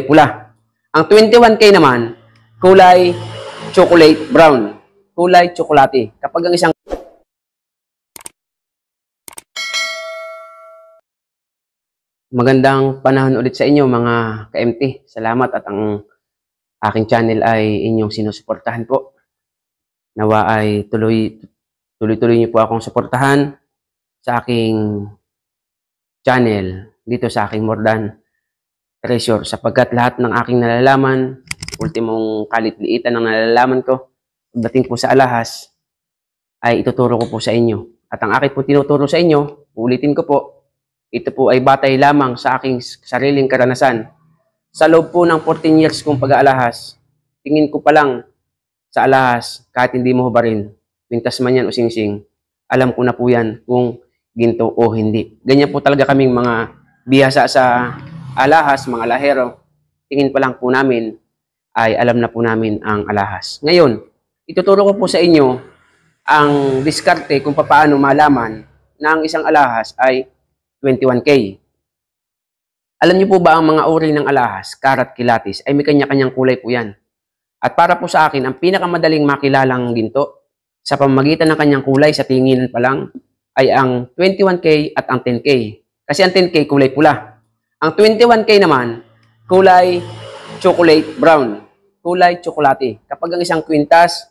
pula. Ang 21K naman, kulay chocolate brown. Kulay tsokolate. Kapag ang isang magandang panahon ulit sa inyo mga ka-MT. Salamat at ang aking channel ay inyong sinusuportahan po. Nawa ay tuloy-tuloy niyo po akong suportahan sa aking channel dito sa aking More Than Treasure sapagkat lahat ng aking nalalaman, ultimong kalit-liitan ng nalalaman ko, pagdating po sa alahas, ay ituturo ko po sa inyo. At ang aking po tinuturo sa inyo, ulitin ko po, ito po ay batay lamang sa aking sariling karanasan. Sa loob po ng 14 years kong pag-aalahas, tingin ko pa lang sa alahas, kahit hindi mo hubarin, pintas man yan o singsing, alam ko na po yan kung ginto o hindi. Ganyan po talaga kaming mga bihasa sa alahas, mga lahero. Tingin pa lang po namin ay alam na po namin ang alahas. Ngayon, ituturo ko po sa inyo ang diskarte kung paano malaman na ang isang alahas ay 21K. Alam niyo po ba ang mga uri ng alahas, karat, kilatis, ay may kanya-kanyang kulay po yan. At para po sa akin, ang pinakamadaling makilalang ginto sa pamamagitan ng kanyang kulay sa tingin pa lang ay ang 21K at ang 10K. Kasi ang 10K kulay pula. Ang 21K naman, kulay chocolate brown. Kulay tsokolate. Kapag ang isang kwintas,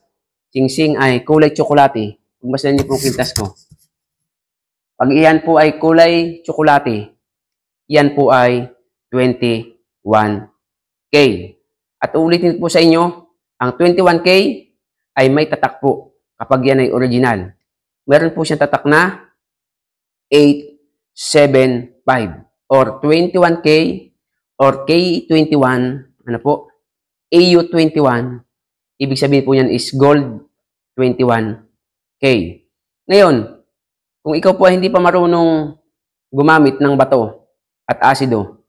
singsing ay kulay tsokolate. Pagbasahin niyo po ang kwintas ko. Pag iyan po ay kulay tsokolate, yan po ay 21K. At uulitin po sa inyo, ang 21K ay may tatak po kapag yan ay original. Meron po siyang tatak na 875 or 21K or K21, ano po, AU21, ibig sabihin po yan is gold 21K. Ngayon, kung ikaw po ay hindi pa marunong gumamit ng bato at asido,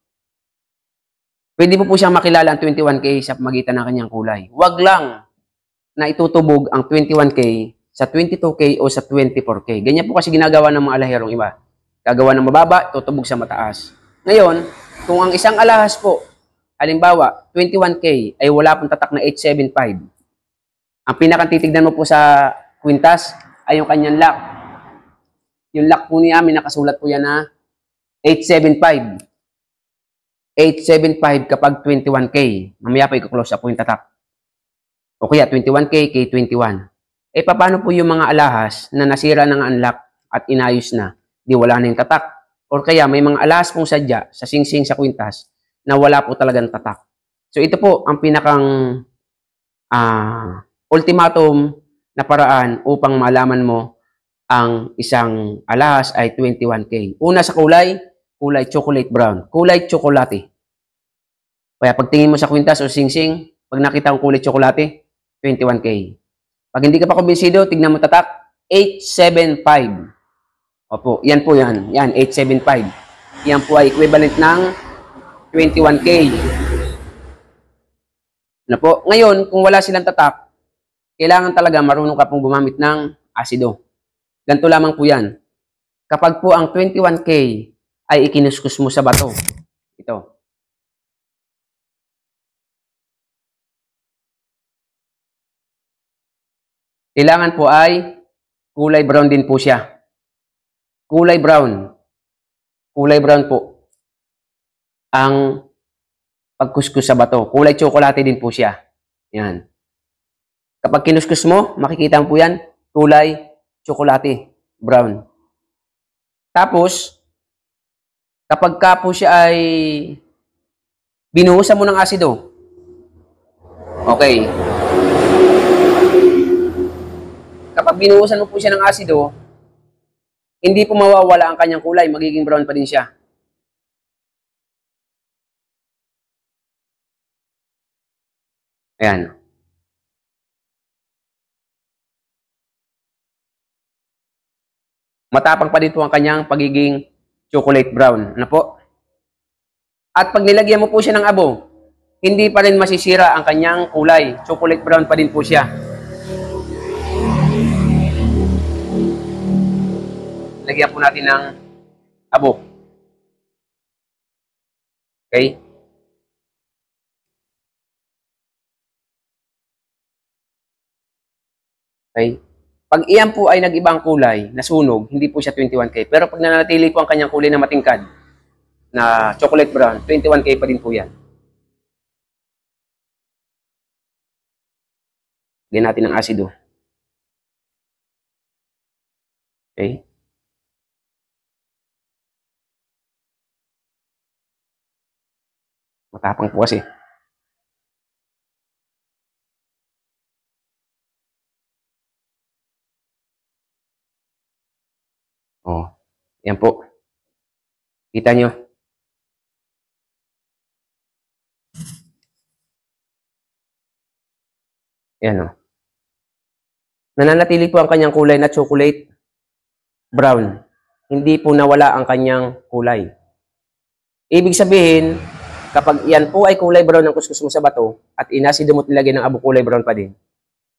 pwede po siyang makilala ang 21K sa pamagitan ng kanyang kulay. Huwag lang na itutubog ang 21K sa 22K o sa 24K. Ganyan po kasi ginagawa ng mga alaherong iba. Gagawa ng mababa, tutubog sa mataas. Ngayon, kung ang isang alahas po, halimbawa, 21K ay wala pong tatak na 875, ang pinakatitignan mo po sa kwintas ay yung kanyang lock. Yung lock po niya, may nakasulat po yan na 875. 875 kapag 21K. Mamaya pa i-close up po yung tatak. O kaya 21K, K21. Eh, paano po yung mga alahas na nasira ng unlock at inayos na? Di wala na yung tatak. Or kaya may mga alahas pong sadya sa singsing sa kwintas na wala po talagang tatak. So ito po ang pinakang ultimatum na paraan upang malaman mo ang isang alahas ay 21K. Una sa kulay chocolate brown. Kulay tsokolate. Kaya pagtingin mo sa kwintas o singsing, pag nakita ang kulay tsokolate, 21K. Pag hindi ka pa kumbinsido, tignan mo tatak, 875. Opo, yan po yan. Yan, 875. Yan po ay equivalent ng 21K. Ano po? Ngayon, kung wala silang tatak, kailangan talaga marunong ka pong gumamit ng asido. Ganito lamang po yan. Kapag po ang 21K ay ikinuskus mo sa bato, ito. Kailangan po ay kulay brown din po siya. Kulay brown. Kulay brown po. Ang pagkuskus sa bato. Kulay tsokolate din po siya. Yan. Kapag kinuskus mo, makikita mo po yan, kulay tsokolate. Brown. Tapos, kapag ka po siya ay binuhusan mo ng asido. Okay. Kapag binuhusan mo po siya ng asido, hindi po mawawala ang kanyang kulay, magiging brown pa din siya. Ayan. Matapang pa dito ang kanyang pagiging chocolate brown. Ano po? At pag nilagyan mo po siya ng abo, hindi pa rin masisira ang kanyang kulay. Chocolate brown pa din po siya. Lagyan po natin ng abo. Okay? Okay? Pag iyan po ay nag-ibang kulay, nasunog, hindi po siya 21K. Pero pag nanatili po ang kanyang kulay na matingkad, na chocolate brown, 21K pa din po yan. Lagyan natin ng asido. Okay? Matapang po kasi. Oh, yan po. Kita nyo. Yan o. Nananatili po ang kanyang kulay na chocolate brown. Hindi po nawala ang kanyang kulay. Ibig sabihin, kapag yan po ay kulay brown ng kuskus mo sa bato at inasido mo nilagay ng abo kulay brown pa din,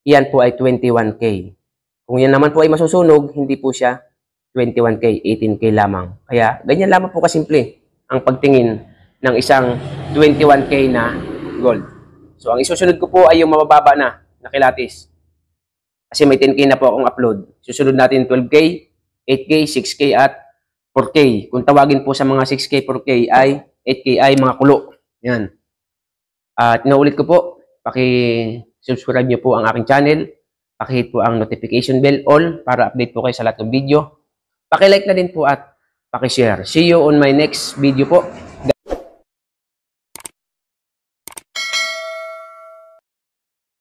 yan po ay 21K. Kung yan naman po ay masusunog, hindi po siya 21K, 18K lamang. Kaya, ganyan lamang po kasimple ang pagtingin ng isang 21K na gold. So, ang isusunod ko po ay yung mabababa na kilatis. Kasi may 10K na po akong upload. Susunod natin 12K, 8K, 6K at 4K. Kung tawagin po sa mga 6K, 4K ay 8K ay mga kulo. Yan. At naulit ko po, paki-subscribe nyo po ang aking channel. Paki-hit po ang notification bell all para update po kayo sa lahat ng video. Paki-like na din po at paki-share. See you on my next video po.